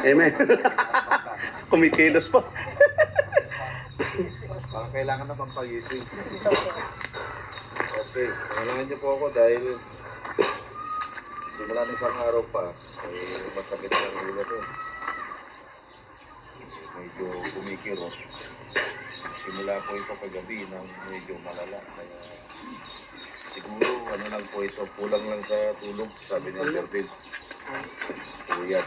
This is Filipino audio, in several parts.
Amen. Kumikilos pa. Baka kailangan na pang pagising. Okay, kailangan niyo po ako dahil simula ng isang araw pa, masakit na ang ulo ko. Medyo kumikirot. Simula po ito kagabi ng medyo malala. Kaya siguro ano lang po ito, kulang lang sa tulog, sabi ni Alberville. Kuya.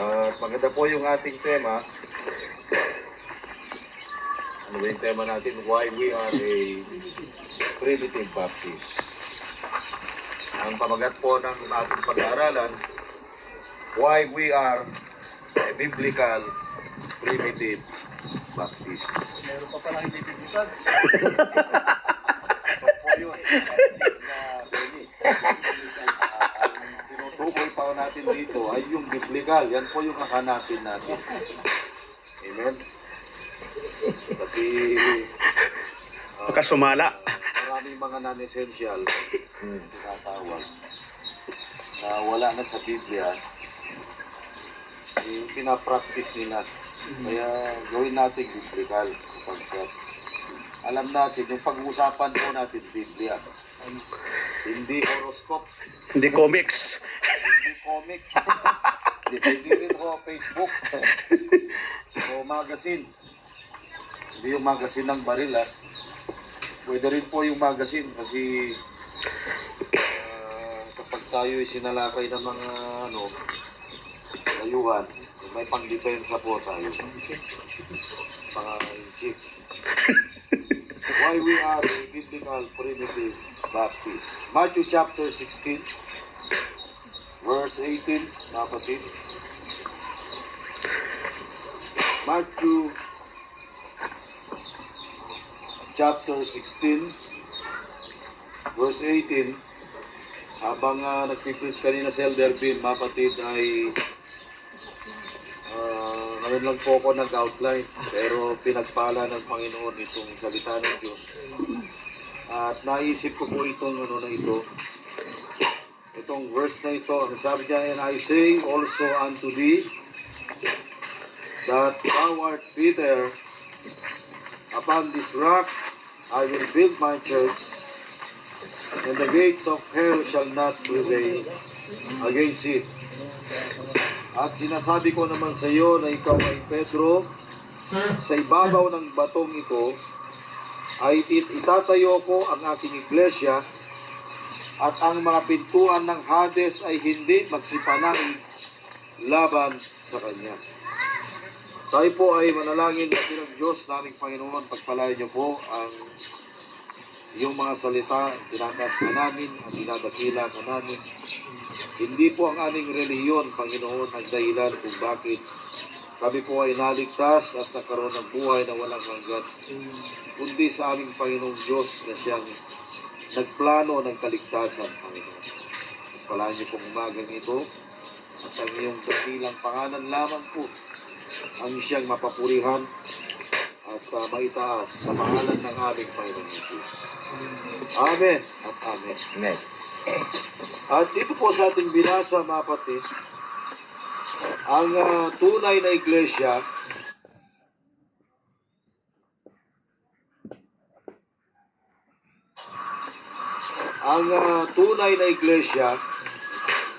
At maganda po yung ating tema. Ano ba yung tema natin? Why we are a primitive Baptist. Ang pamagat po ng ating pag-aaralan, why we are a biblical primitive Baptist. Meron pa palang hindi biblical. Ito po yun. Tinutukoy pa natin dito ay yung biblical. Yan po yung hahanapin natin. Amen? Kasi Nakasumala. maraming mga non-essential tinatawag na wala na sa Biblia, pinapractice nila. Kaya gawin natin biblical sapagkat alam natin yung pag-uusapan po natin Biblia. Hindi horoscope, Hindi comics. hindi comic, hindi rin ho Facebook o magazine. Hindi yung magazine ng baril Pwede rin po yung magazine kasi kapag tayo sinalakay ng mga layuhan, may pang-depensa po tayo. Mga chief. Why we are a biblical primitive Baptist. Matthew chapter 16, verse 18, kapatid. Matthew chapter 16, verse 18, habang nagpipreach kanina si Elder Bill, mapatid ay ngayon lang po ako nag-outline, pero pinagpala ng Panginoon itong salita ng Diyos. At naisip ko po itong itong verse na ito. Ang sabi niya, and I say also unto thee, that thou art Peter, upon this rock I will build my church, and the gates of hell shall not prevail against it. At sinasabi ko naman sa iyo na ikaw ay Pedro, sa ibabaw ng batong ito ay itatayo ko ang aking iglesia, at ang mga pintuan ng Hades ay hindi magsipanangin laban sa kanya. Tayo po ay manalangin natin ng Diyos naming Panginoon. Pagpalain niyo po ang iyong mga salita, tinatas ka namin, ang dinadakila ka namin. Hindi po ang aming relihiyon, Panginoon, ang dahilan kung bakit kami po ay naligtas at nakaroon ng buhay na walang hanggan, kundi sa aming Panginoong Diyos na siyang nagplano ng kaligtasan, Panginoon. Pagpalain niyo pong umagang ito at ang iyong dakilang pangalan lamang po ang siyang mapapurihan at maitaas sa pangalan ng aming Panginoon Jesus. Amen at amen. Amen. At dito po sa ating binasa, mga kapatid, ang tunay na iglesia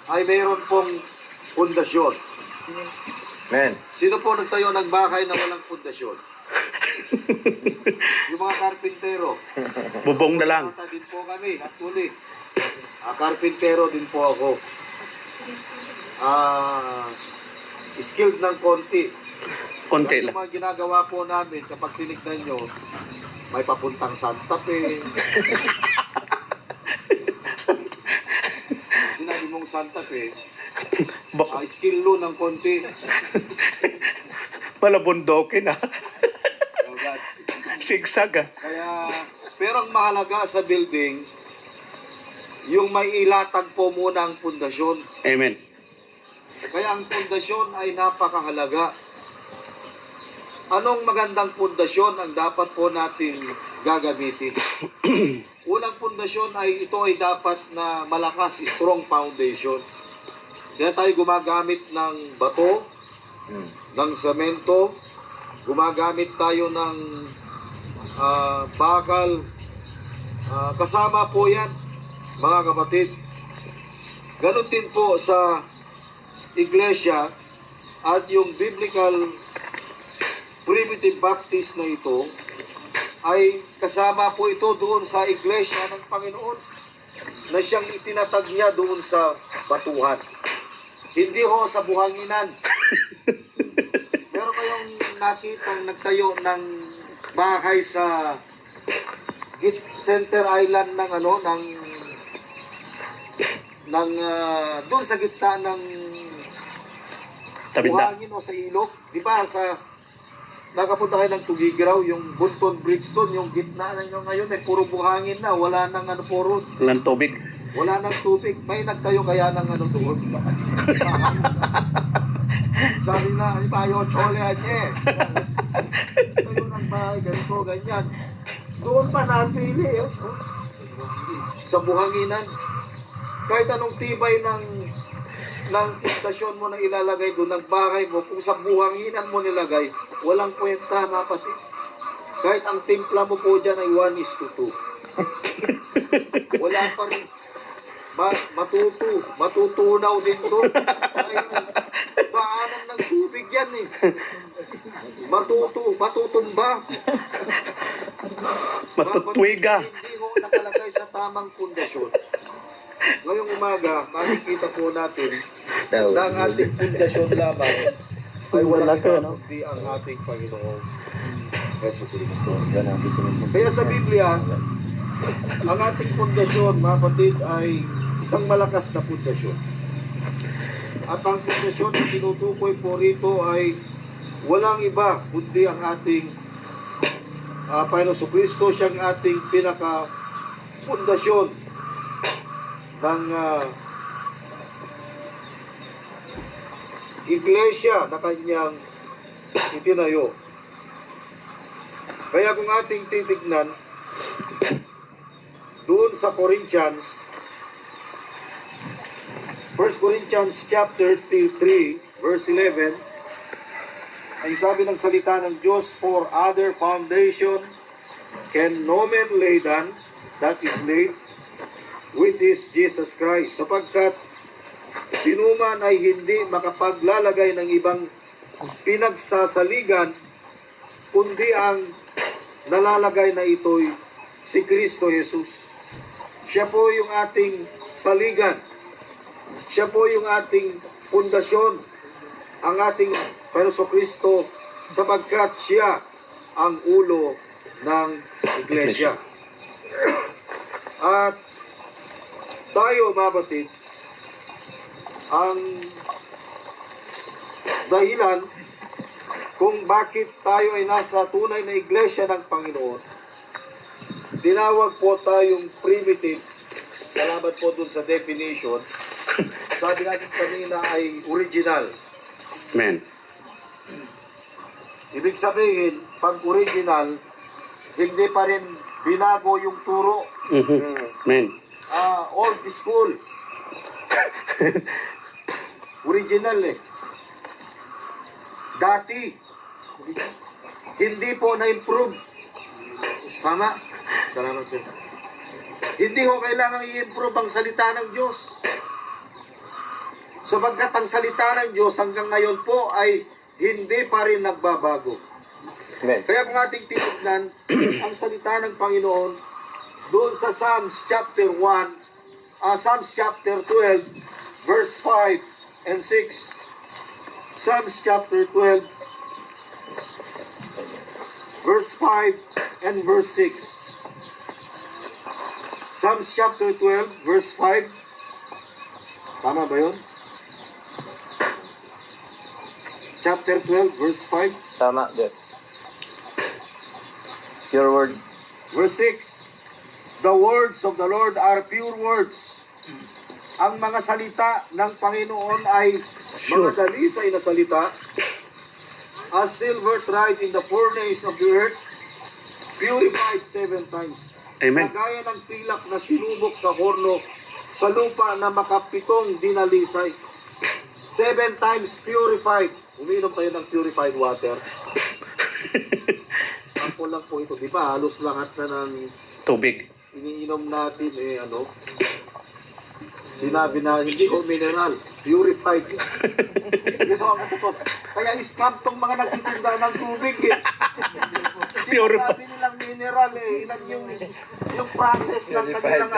ay mayroon pong pundasyon. Amen. Sino po nagtayo ng bahay na walang pundasyon? Yung mga karpintero. Bubong na lang. Mata din po kami, actually. Karpintero din po ako. Skilled ng konti. Konti Yung lang. mga ginagawa po namin, kapag tinignan nyo, may papuntang Santa Fe. Sinabi mong Santa Fe, skill lo ng konti. Wala bundokin Oh God. Sigsag Kaya, pero ang mahalaga sa building, yung may ilatag po muna ang pundasyon. Amen. Kaya ang pundasyon ay napakahalaga. Anong magandang pundasyon ang dapat po natin gagamitin? Unang pundasyon ay ito ay dapat na malakas, strong foundation. Kaya tayo gumagamit ng bato, ng semento, gumagamit tayo ng bakal. Kasama po yan, mga kapatid. Ganon din po sa iglesia at yung biblical primitive Baptist na ito ay kasama po ito doon sa iglesia ng Panginoon na siyang itinatag niya doon sa batuhan. Hindi ho sa buhanginan. Pero kayong nakitang nagtayo ng bahay sa Center Island ng doon sa gitna ng Tabinda. buhangin o sa ilog. Di ba sa nakapunta kayo ng Tugigraw, yung Bunton Bridgestone, yung gitna na nyo ngayon ay puro buhangin na, wala nang puro, Walang tubig. wala nang tubig. May nagtayo kaya ng doon. Sabi na, ay tayo, cholehan niya eh. Tayo ng bahay, ganito, ganyan. Doon pa napili sa buhanginan. Kahit anong tibay ng pundasyon mo na ilalagay doon, ng bahay mo, kung sa buhanginan mo nilagay, walang kwenta, kapatid. Kahit ang timpla mo po dyan ay 1:2. Wala pa rin. Matutunaw din doon. Paanan ng tubig yan eh. Matutumba. Matutwiga. Hindi ho nakalagay sa tamang pundasyon. Ngayong umaga, makikita po natin na ang ating pundasyon lamang ay walang iba kundi ang ating Panginoong Yesu Cristo. Kaya sa Biblia, ang ating pundasyon, mga kapatid, ay isang malakas na pundasyon. At ang pundasyon na tinutukoy po rito ay walang iba kundi ang ating Panginoong Kristo. Siyang ating pinaka-pundasyon ng iglesia na kanyang itinayo. Kaya kung ating titignan doon sa Corinthians, 1 Corinthians chapter 3 verse 11, ay sabi ng salita ng Diyos, "For other foundation can no man lay than that is laid, which is Jesus Christ." Sapagkat sinuman ay hindi makapaglalagay ng ibang pinagsasaligan, kundi ang nalalagay na ito'y si Kristo Jesus. Siya po yung ating saligan. Siya po yung ating pundasyon, ang ating Panginoong Kristo, sapagkat siya ang ulo ng iglesia. At tayo, mga batid, ang dahilan kung bakit tayo ay nasa tunay na iglesia ng Panginoon, tinawag po tayong primitive. Salamat po dun sa definition. Sabi natin kanina ay original. Amen. Ibig sabihin, pag original, hindi pa rin binago yung turo. Amen. Old school. Original eh. Dati, hindi po na-improve. Tama? Salamat po. Hindi ho kailangan i-improve ang salita ng Diyos. Sapagkat ang salita ng Diyos hanggang ngayon po ay hindi pa rin nagbabago. Amen. Kaya kung ating titignan ang salita ng Panginoon doon sa Psalms chapter 12, verse 5 and 6. Psalms chapter 12, verse 5 and verse 6. Psalms chapter 12, verse 5. Tama ba yun? Chapter 12, verse 5. Tama, Jeff. Your words. Verse 6. The words of the Lord are pure words. Ang mga salita ng Panginoon ay mga dalisay na salita. As silver tried in the furnace of the earth, purified 7 times. Amen. Kagaya ng pilak na sinubok sa horno, sa lupa na makapitong dinalisay. 7 times purified. Uminom kayo ng purified water. Sample lang po ito. Di ba? Halos lahat na ng Tubig. iniinom natin, sinabi na hindi ko mineral, purified. Yun ang totoo. Kaya scam tong mga nagtitinda ng tubig eh. Purified. Sinasabi nilang mineral eh. Ilan yung process ng kanilang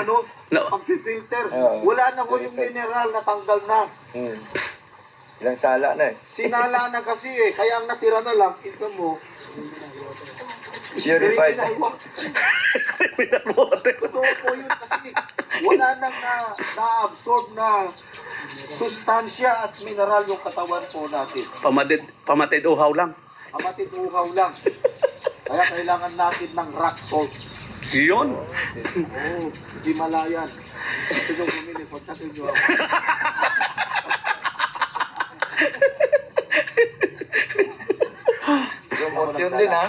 No. pag-filter. Wala na ko yung mineral, natanggal na. Ilang sala na eh. Sinala na kasi eh. Kaya ang natira na lang, ito mo, Purified. Mineral water. totoo po yun kasi wala nang na-absorb na sustansya at mineral yung katawan po natin. Pamatid uhaw lang. Amatid uhaw lang. Kaya kailangan natin ng rock salt. Yun. Oo, Himalayan. Gusto nyo bumili, kontakin nyo ako. Promotion din ha.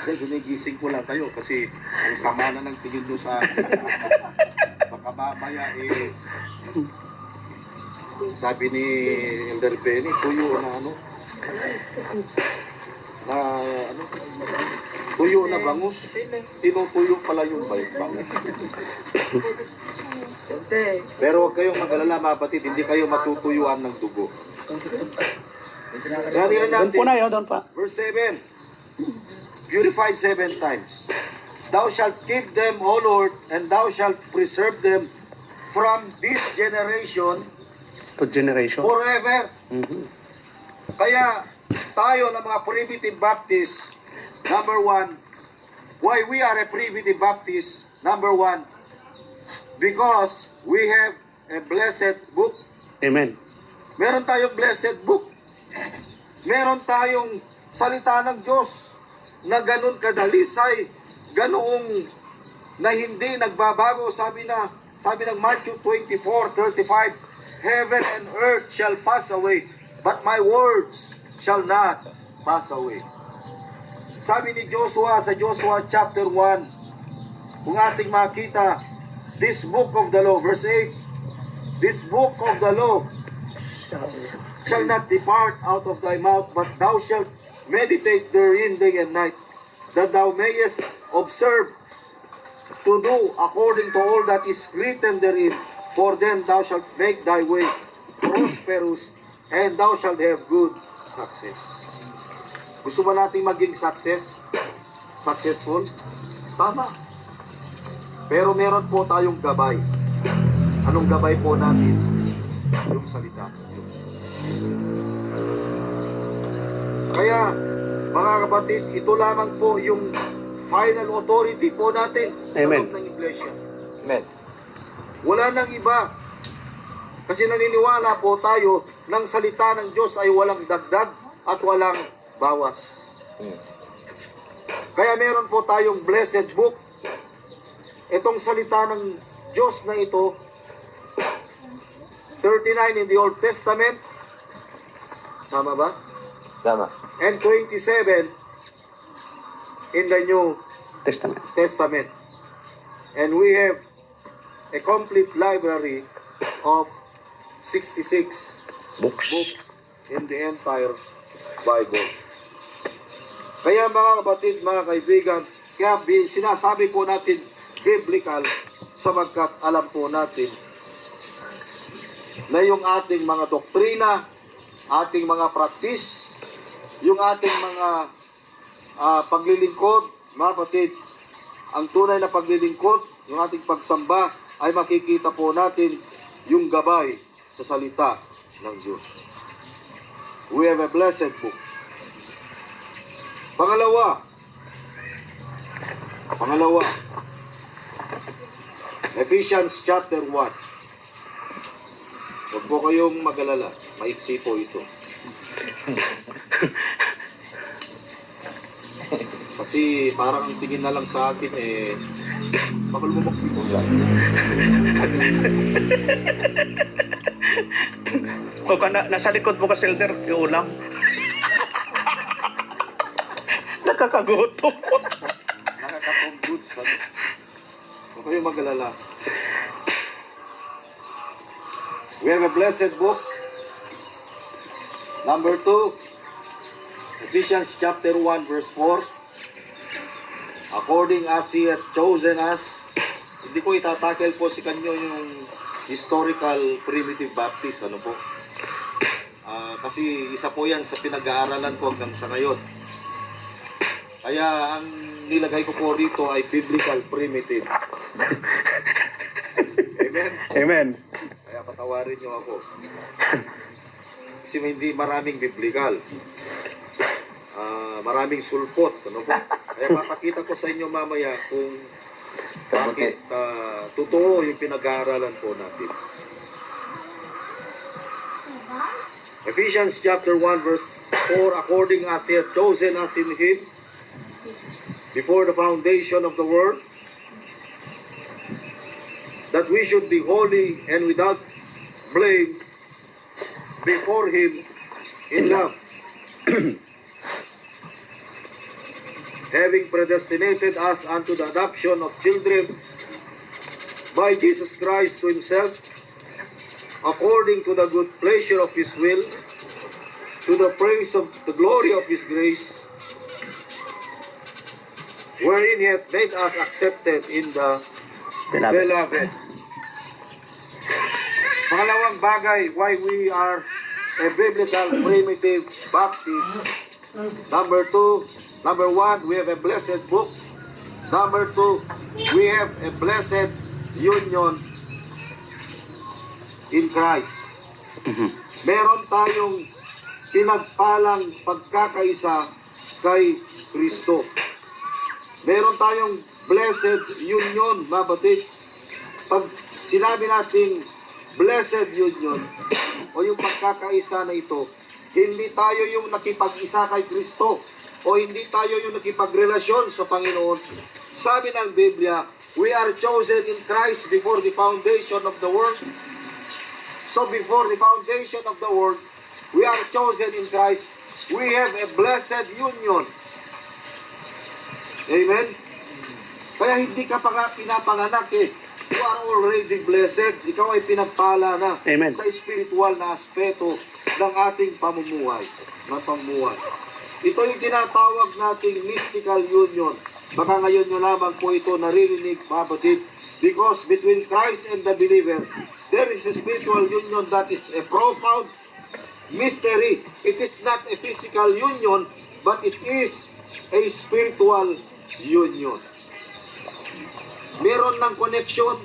Hindi, ginigising ko lang kayo kasi ang sama na ng tingin nyo sa baka mamaya sabi ni Elder Benny, tuyo na tuyo na bangus. Tinutuyo pala yung bangus. Pero huwag kayong mag-alala mga kapatid, hindi kayo matutuyuan ng dugo. Dahil Doon po na yun, doon pa. Verse 7, purified 7 times. Thou shalt keep them, O Lord, and thou shalt preserve them from this generation To generation. forever. Kaya tayo ng mga primitive Baptists, number 1, why we are a primitive Baptist, number 1, because we have a blessed book. Amen. Meron tayong blessed book. Meron tayong salita ng Diyos na ganun kadalisay, ganoong na hindi nagbabago. Sabi ng Matthew 24:35, heaven and earth shall pass away, but my words shall not pass away. Sabi ni Joshua sa Joshua chapter 1, kung ating makita, this book of the law, verse 8, this book of the law shall not depart out of thy mouth, but thou shalt meditate therein day and night, that thou mayest observe to do according to all that is written therein. For then thou shalt make thy way prosperous, and thou shalt have good success. Gusto ba nating maging successful? Tama. Pero meron po tayong gabay. Anong gabay po natin? Yung salita ng Diyos. Kaya, mga kapatid, ito lamang po yung final authority po natin sa Amen. loob ng iglesia. Amen. Wala nang iba. Kasi naniniwala po tayo ng salita ng Diyos ay walang dagdag at walang bawas. Kaya meron po tayong blessed book. Itong salita ng Diyos na ito, 39 in the Old Testament. Tama ba? Tama. And 27 in the New Testament. Testament. And we have a complete library of 66 Books. books in the entire Bible. Kaya mga kapatid, mga kaibigan, kaya sinasabi po natin biblical sapagkat alam po natin na yung ating mga doktrina, ating mga practice, yung ating mga paglilingkod, mga kapatid, ang tunay na paglilingkod, yung ating pagsamba, ay makikita po natin yung gabay sa salita ng Diyos. We have a blessed book. Pangalawa, Ephesians chapter 1. Huwag po kayong mag-alala, maiksi po ito. Kasi parang ang tingin na lang sa akin bakal mo makikita. Kung nasa likod mo ka, Elder, yung ulam. Nakakagutom. Nakakapong goods. Huwag kayong mag-alala. We have a blessed book, Number 2, Ephesians chapter 1 verse 4. According as He hath chosen us. Hindi ko itatakel po si kanyo yung historical primitive Baptist. Ano po? Kasi isa po yan sa pinag-aaralan ko hanggang sa ngayon. Kaya ang nilagay ko po dito ay biblical primitive. Amen? Amen. Kaya patawarin nyo ako. Kasi hindi maraming biblical. Maraming sulpot. Ano po? Kaya papakita ko sa inyo mamaya kung bakit totoo yung pinag-aaralan po natin. Ephesians chapter 1 verse 4, according as He hath chosen us in Him before the foundation of the world, that we should be holy and without blame before Him in love, having predestinated us unto the adoption of children by Jesus Christ to Himself, according to the good pleasure of His will, to the praise of the glory of His grace, wherein He hath made us accepted in the Beloved. Pangalawang bagay, why we are a biblical primitive Baptist. Number 1, we have a blessed book. Number 2, we have a blessed union in Christ. Meron tayong pinagpalang pagkakaisa kay Kristo. Meron tayong blessed union, mga batid. Pag sinabi natin blessed union o yung pagkakaisa na ito, hindi tayo yung nakipag-isa kay Kristo o hindi tayo yung nakipagrelasyon sa Panginoon. Sabi ng Biblia, we are chosen in Christ before the foundation of the world. So before the foundation of the world, we are chosen in Christ. We have a blessed union. Amen? Kaya hindi ka pa nga pinapanganak eh. You are already blessed. Ikaw ay pinagpala na. Amen. Sa spiritual na aspeto ng ating pamumuhay. Ito yung tinatawag nating mystical union. Baka ngayon nyo lamang po ito naririnig, mga batid. Because between Christ and the believer, there is a spiritual union that is a profound mystery. It is not a physical union, but it is a spiritual union. Meron ng connection.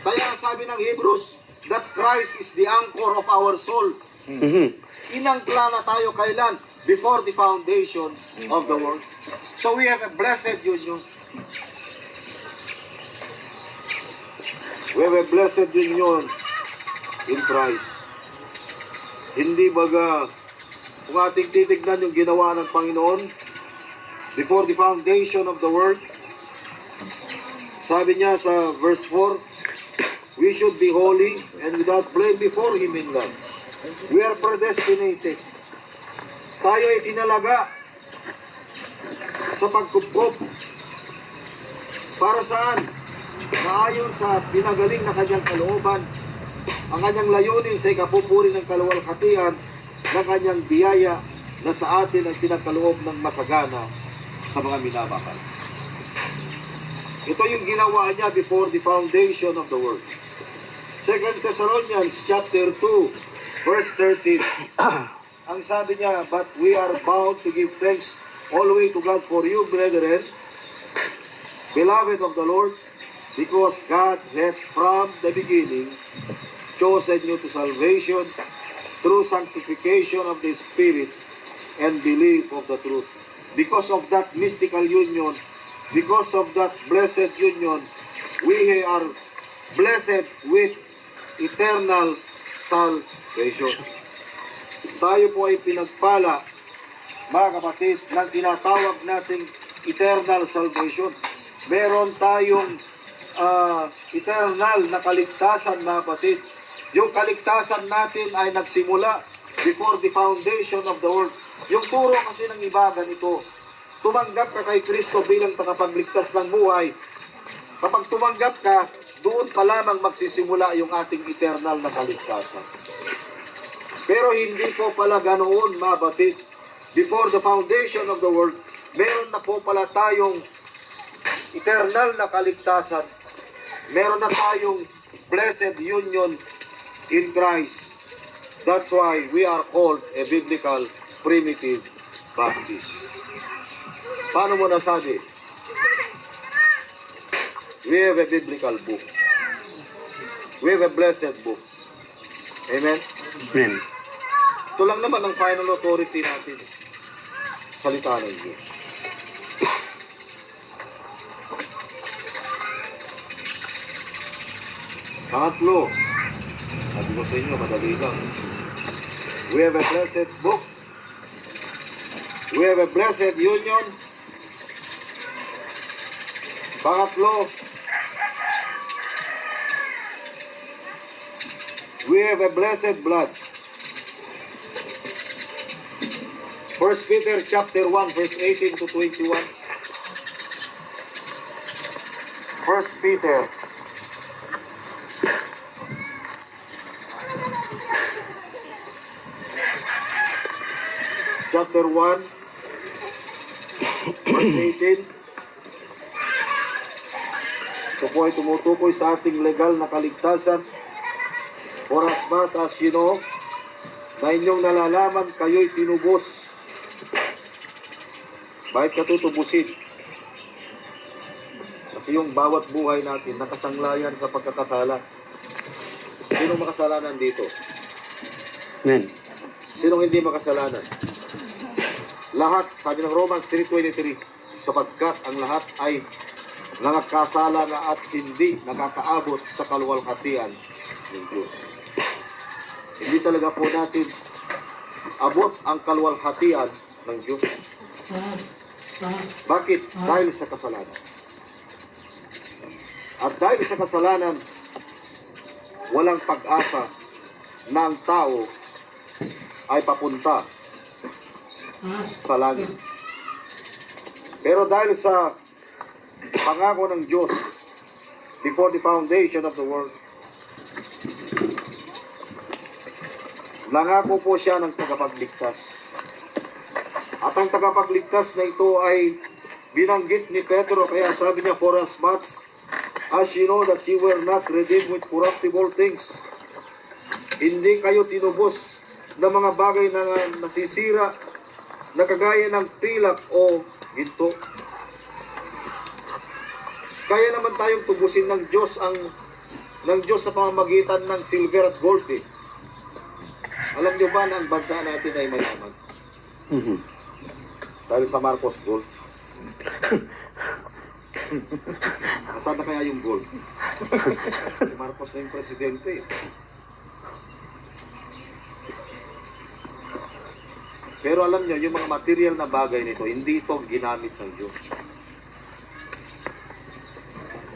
Kaya sabi ng Hebrews, that Christ is the anchor of our soul. Inangkla na tayo kailan? Before the foundation of the world. So we have a blessed union. We have a blessed union in Christ. Hindi baga, kung ating titignan yung ginawa ng Panginoon, before the foundation of the world, sabi niya sa verse 4, we should be holy and without blame before Him in love. We are predestinated. Tayo ay tinalaga sa pagkupkop. Para saan? Naayon sa pinagaling na kanyang kalooban, ang kanyang layunin sa ikapupuri ng kaluwalhatian ng kanyang biyaya na sa atin ang pinagkaloob ng masagana sa mga minamahal. Ito yung ginawa niya before the foundation of the world. 2 Thessalonians chapter 2 verse 13. Ang sabi niya, but we are bound to give thanks always to God for you, brethren, beloved of the Lord, because God hath from the beginning chosen you to salvation through sanctification of the Spirit and belief of the truth. Because of that mystical union, because of that blessed union, we are blessed with eternal salvation. Tayo po ay pinagpala, mga kapatid, ng tinatawag nating eternal salvation. Meron tayong eternal na kaligtasan, mga kapatid. Yung kaligtasan natin ay nagsimula before the foundation of the world. Yung turo kasi ng iba ganito, tumanggap ka kay Kristo bilang tagapagligtas ng buhay. Kapag tumanggap ka, doon pa lamang magsisimula yung ating eternal na kaligtasan. Pero hindi po pala ganoon, mabatid. Before the foundation of the world, meron na po pala tayong eternal na kaligtasan. Meron na tayong blessed union in Christ. That's why we are called a biblical primitive Baptist. Paano mo nasabi? We have a biblical book. We have a blessed book. Amen? Amen. Ito lang naman ang final authority natin. Salita ng Diyos. Pangatlo, sabi ko sa inyo, madali lang. We have a blessed book. We have a blessed union. Pangatlo, we have a blessed blood. 1 Peter chapter 1 verse 18 to 21. 1 Peter chapter 1 verse 18. Ito po ay tumutukoy sa ating legal na kaligtasan. For as much as you know, na inyong nalalaman kayo'y tinubos. Bakit katutubusin? Kasi yung bawat buhay natin nakasanglayan sa pagkakasala. Sinong makasalanan dito? Amen. Sinong hindi makasalanan? Lahat, sabi ng Romans 3:23, sapagkat ang lahat ay nangakasala na at hindi nakakaabot sa kaluwalhatian ng Diyos. Hindi talaga po natin abot ang kaluwalhatian ng Diyos. Bakit? Dahil sa kasalanan. At dahil sa kasalanan, walang pag-asa na ang tao ay papunta sa langit. Pero dahil sa pangako ng Diyos before the foundation of the world, nangako po siya ng tagapagligtas. At ang tagapagligtas na ito ay binanggit ni Pedro, kaya sabi niya, for as much as you know that you were not redeemed with corruptible things, hindi kayo tinubos ng mga bagay na nasisira na kagaya ng pilak o ginto. Kaya naman tayong tubusin ng Diyos sa pamamagitan ng silver at gold eh. Alam niyo ba na ang bansa natin ay mayaman? Mhm. Dahil sa Marcos Gold. Nasaan na kaya yung gold? Si Marcos na yung presidente. Pero alam niyo, yung mga material na bagay nito, hindi ito ginamit ng Diyos.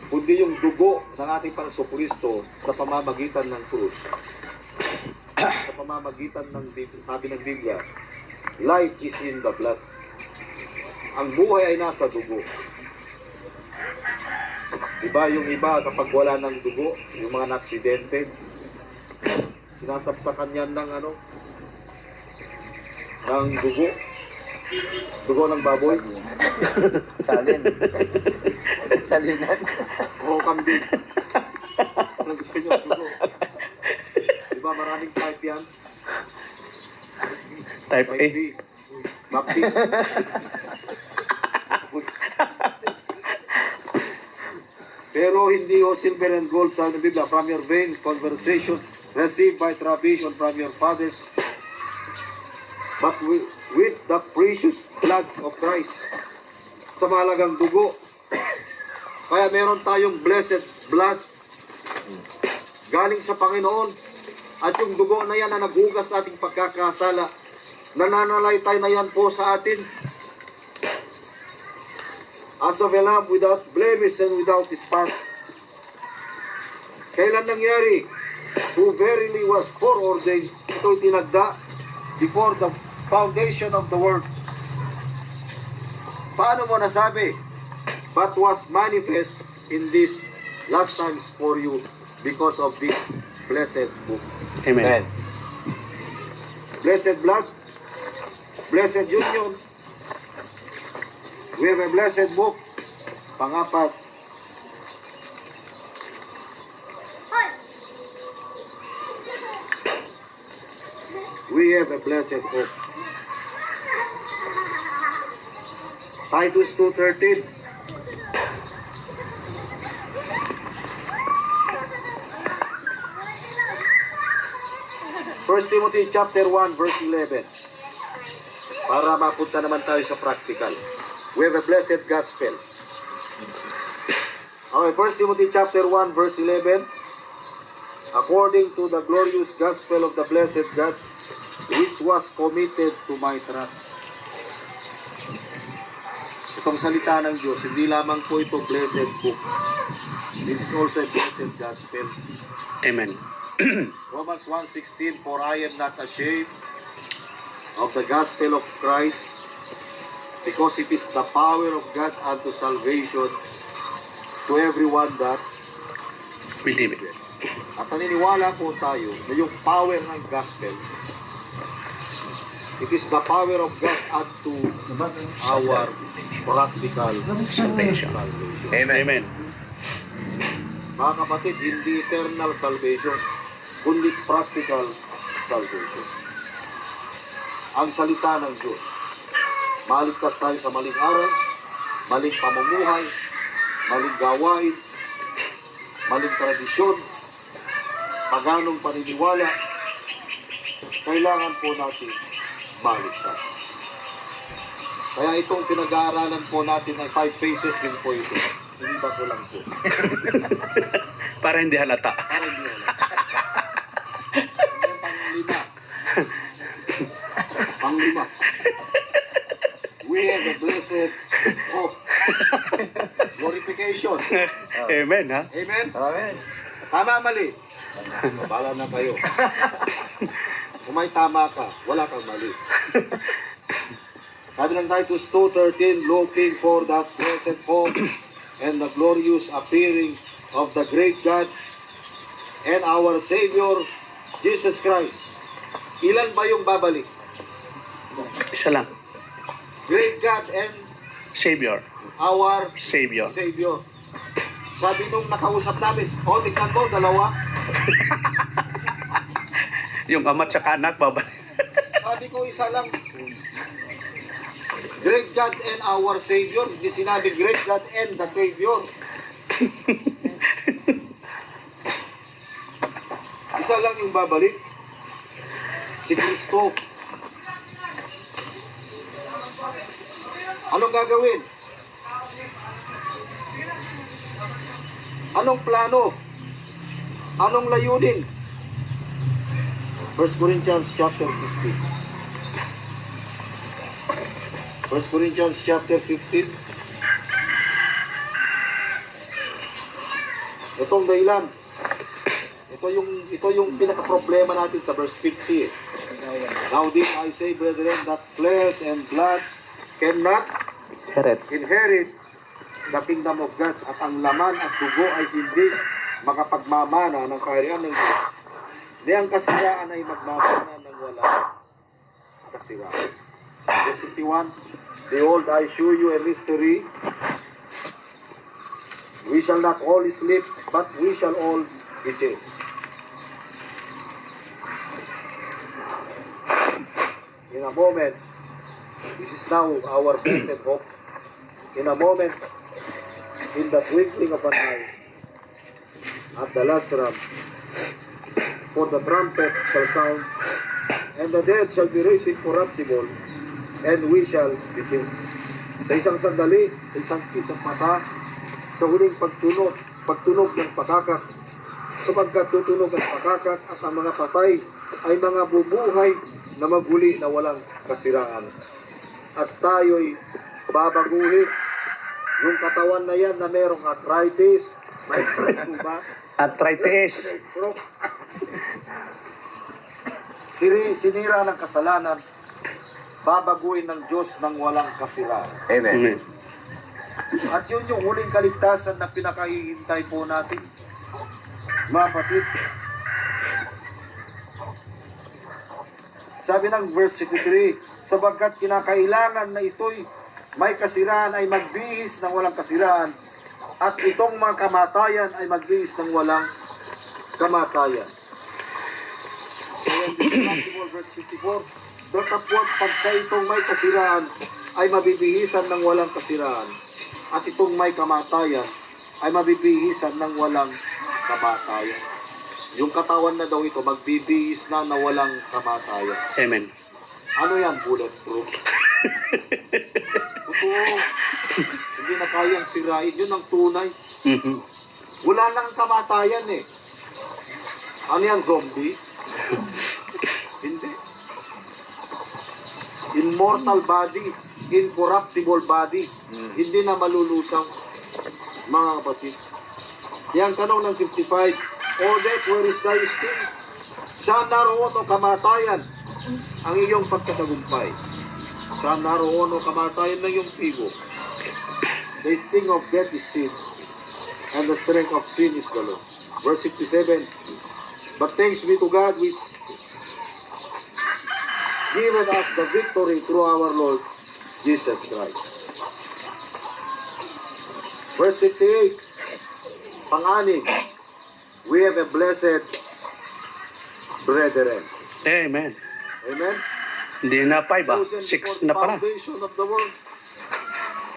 Kundi yung dugo ng ating Panginoong Kristo sa pamamagitan ng krus. Sa pamamagitan ng, sabi ng Biblia, life is in the blood. Ang buhay ay nasa dugo. Diba yung iba kapag wala ng dugo, yung mga na-aksidente, sinasaksakan yan ng ng dugo. Dugo ng baboy. Salin. Salinan. O kambing. Ano gusto nyo? Dugo. Diba maraming type yan? Type A. Type B. Baptist. Pero hindi ho silver and gold sa Biblia, from your vain conversation received by tradition from your fathers, but with the precious blood of Christ, sa mahalagang dugo. Kaya meron tayong blessed blood galing sa Panginoon, at yung dugo na yan na naghugas sa ating pagkakasala, nananalaytay na yan po sa atin as of a lamb without blemish and without spot. Kailan nangyari? Who verily was foreordained, ito'y tinagda before the foundation of the world. Paano mo nasabi? But was manifest in these last times for you because of this blessed book. Amen. Amen. blessed blood, blessed union. We have a blessed book. Pangapat, we have a blessed hope. Titus 2:13. First Timothy chapter 1 verse 11. Para mapunta naman tayo sa practical. We have a blessed gospel. Okay, First Timothy chapter 1 verse 11. According to the glorious gospel of the blessed God, which was committed to my trust. Itong salita ng Diyos, hindi lamang po ito blessed book. This is also a blessed gospel. Amen. Romans 1:16, for I am not ashamed of the gospel of Christ, because it is the power of God unto salvation to everyone that Believe it. at naniniwala po tayo na yung power ng gospel, it is the power of God unto our practical Salvation. salvation. Amen. Mga kapatid, hindi eternal salvation, kundi practical salvation. Ang salita ng Diyos, maligtas tayo sa maling aral, maling pamumuhay, maling gawain, maling tradisyon, paganong paniniwala. Kailangan po natin maligtas. Kaya itong pinag-aaralan po natin ay 5 phases din po ito. Hindi ba ko lang po? Para hindi halata. Para hindi wala. Yung panglima. Panglima. We have a blessed hope. Glorification. Amen, ha? Amen? Amen. Tama, mali. Bala na kayo. Kung may tama ka, wala kang mali. Sabi ng Titus 2:13, looking for that blessed hope and the glorious appearing of the great God and our Savior, Jesus Christ. Ilan ba yung babalik? Isa lang. Great God and Savior. our Savior. Savior. Sabi nung nakausap namin, tignan mo, dalawa. Yung ama at saka anak, babalik. Sabi ko, isa lang. Great God and our Savior. Hindi sinabi great God and the Savior. Isa lang yung babalik. Si Kristo. Anong gagawin? Anong plano? Anong layunin? 1 Corinthians chapter 15. 1 Corinthians chapter 15. Itong dahilan. Ito yung pinaka-problema natin sa verse 50. Now this I say, brethren, that flesh and blood cannot inherit the kingdom of God, at ang laman at dugo ay hindi makapagmamana ng kaharian ng Diyos. Di ang kasiraan ay magmamana ng wala kasiraan. Verse 51, behold, I show you a mystery. We shall not all sleep, but we shall all be changed. In a moment, this is now our blessed hope. In a moment, in the twinkling of an eye, at the last trump, for the trumpet shall sound, and the dead shall be raised incorruptible, and we shall be changed. Sa isang sandali, sa isang kisang mata, sa huling pagtunog ng pakakak, sapagkat tutunog ang pakakak at ang mga patay ay mga bubuhay na maguli na walang kasiraan. At tayo'y babaguhin. Yung katawan na yan na merong arthritis, may stroke ba? Arthritis. Stroke. Sinira ng kasalanan, babaguhin ng Diyos ng walang kasiraan. Amen. At yun yung huling kaligtasan na pinakahihintay po natin. Mga kapatid, Sabi ng verse 53, sapagkat kinakailangan na ito'y may kasiraan ay magbihis ng walang kasiraan, at itong mga kamatayan ay magbihis ng walang kamatayan. So yan, verse 54, datapwat pag sa itong may kasiraan ay mabibihisan ng walang kasiraan, at itong may kamatayan ay mabibihisan ng walang kamatayan. Yung katawan na daw ito, magbibihis na walang kamatayan. Amen. Ano yan? Bulletproof. Totoo. Hindi na kayang sirain. Yun ang tunay. Mhm. Wala nang kamatayan eh. Ano yan? Zombie? Hindi. Immortal body. Incorruptible body. Hindi na malulusaw. Mga kapatid. Yan tanong ng 55. O death, where is thy sting? Saan naroon o kamatayan ang iyong pagkatagumpay? Saan naroon o kamatayan ng iyong tigo? The sting of death is sin, and the strength of sin is the law. Verse 57, but thanks be to God which given us the victory through our Lord Jesus Christ. Verse 58, pang-anim, we have a blessed brethren. Amen. Amen? Hindi na 5 ah. Chosen 6 before na pala. foundation of the world.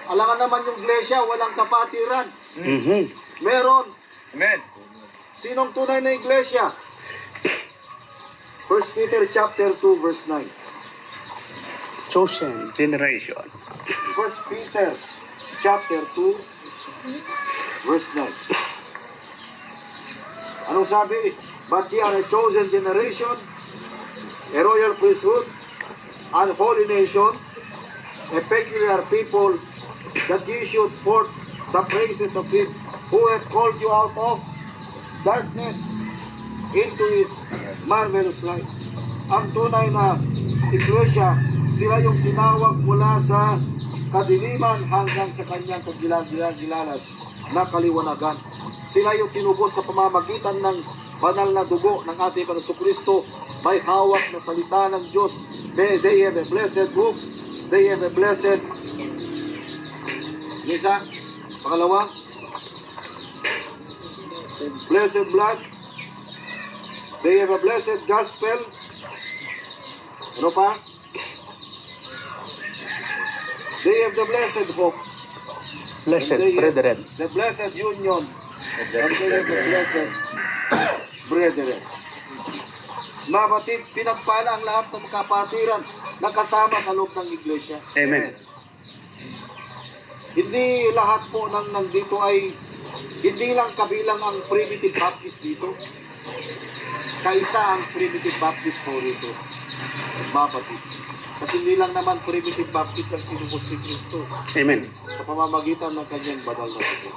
Alangan naman yung iglesia, walang kapatiran. Mhm. Meron. Amen. Sinong tunay na iglesia? 1 Peter chapter 2 verse 9. Chosen generation. 1 Peter chapter 2 verse 9. Anong sabi? But ye are a chosen generation, a royal priesthood, an holy nation, a peculiar people, that ye should forth the praises of him who hath called you out of darkness into his marvelous light. Ang tunay na iglesia, sila yung tinawag mula sa kadiliman hanggang sa kanyang kagilan-gilalas na kaliwanagan. Sila yung tinubos sa pamamagitan ng banal na dugo ng ating Panginoon Kristo. May hawak na salita ng Diyos. They have a blessed book. They have a blessed Lisa, pangalawa, blessed blood. They have a blessed gospel. Ano pa? They have the blessed hope. Blessed And they have brethren. the blessed union. And they have the blessed brethren. Mga kapatid, pinagpala ang lahat ng kapatiran na kasama sa loob ng iglesia. Amen. Hindi lahat po ng nandito ay, hindi lang kabilang ang Primitive Baptist dito. Kaisa ang Primitive Baptist po rito. Mga kapatid. Kasi hindi lang naman Primitive Baptist ang tinubos ni Kristo Amen. sa pamamagitan ng kanyang banal na dugo.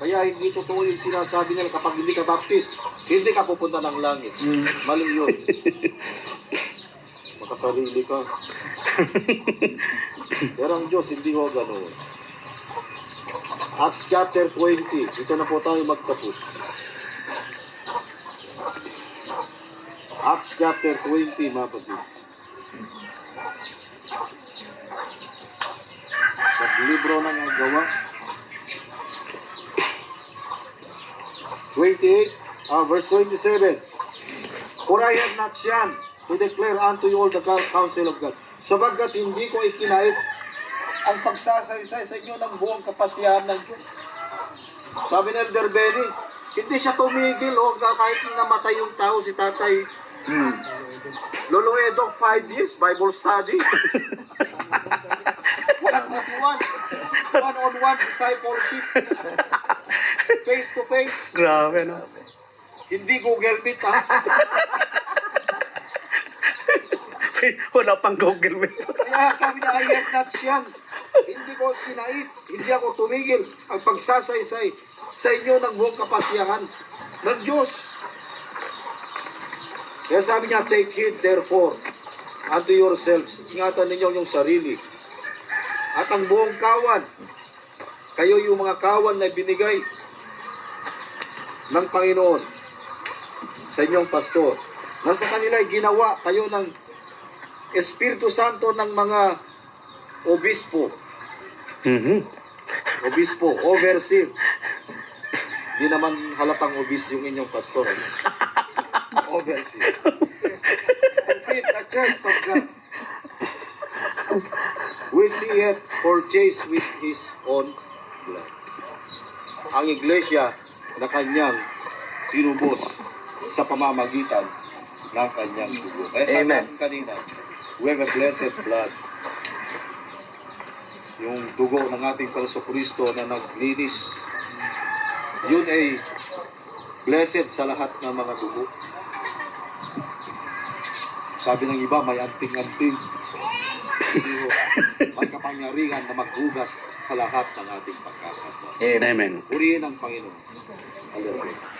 Kaya hindi totoo yung sinasabi nila kapag hindi ka Baptist, hindi ka pupunta ng langit. Mali yun. Makasarili ka. Pero ang Diyos, hindi ho ganoon. Acts chapter 20. Dito na po tayo magtapos. Acts chapter 20, mga kapatid. Sa libro ng Gawa. 28, verse 27. For I have not shunned to declare unto you all the counsel of God. Sabagat hindi ko ikinait ang pagsasaysay sa inyo ng buong kapasyahan ng Diyos. Sabi ni Elder Benny, hindi siya tumigil o kahit namatay yung tao si Tatay Lolo Edong 5 years Bible study. One-on-one discipleship. Face to face. Grabe, no? Hindi Google Meet, ha? Wala pang Google Meet. Kaya sabi niya, I have not shunned. Hindi ko kinait, hindi ako tumigil ang pagsasaysay sa inyo ng buong kapasyahan ng Diyos. Kaya sabi niya, take heed therefore unto yourselves. Ingatan ninyo yung sarili. At ang buong kawan, kayo yung mga kawan na binigay ng Panginoon sa inyong pastor. na sa kanila ay ginawa kayo ng Espiritu Santo ng mga obispo. Obispo, overseer. Di naman halatang obis yung inyong pastor. Overseer. To feed the church of God, which he hath purchased with his own blood. Ang iglesia na kanyang tinubos sa pamamagitan ng kanyang dugo. Kaya sabi Amen. natin kanina, we have a blessed blood. Yung dugo ng ating Kristo na naglinis, yun ay blessed sa lahat ng mga dugo. Sabi ng iba, may anting-anting. May kapangyarihan na maghugas sa lahat ng ating pagkakasala. Amen. Amen. Purihin ang Panginoon. Hallelujah.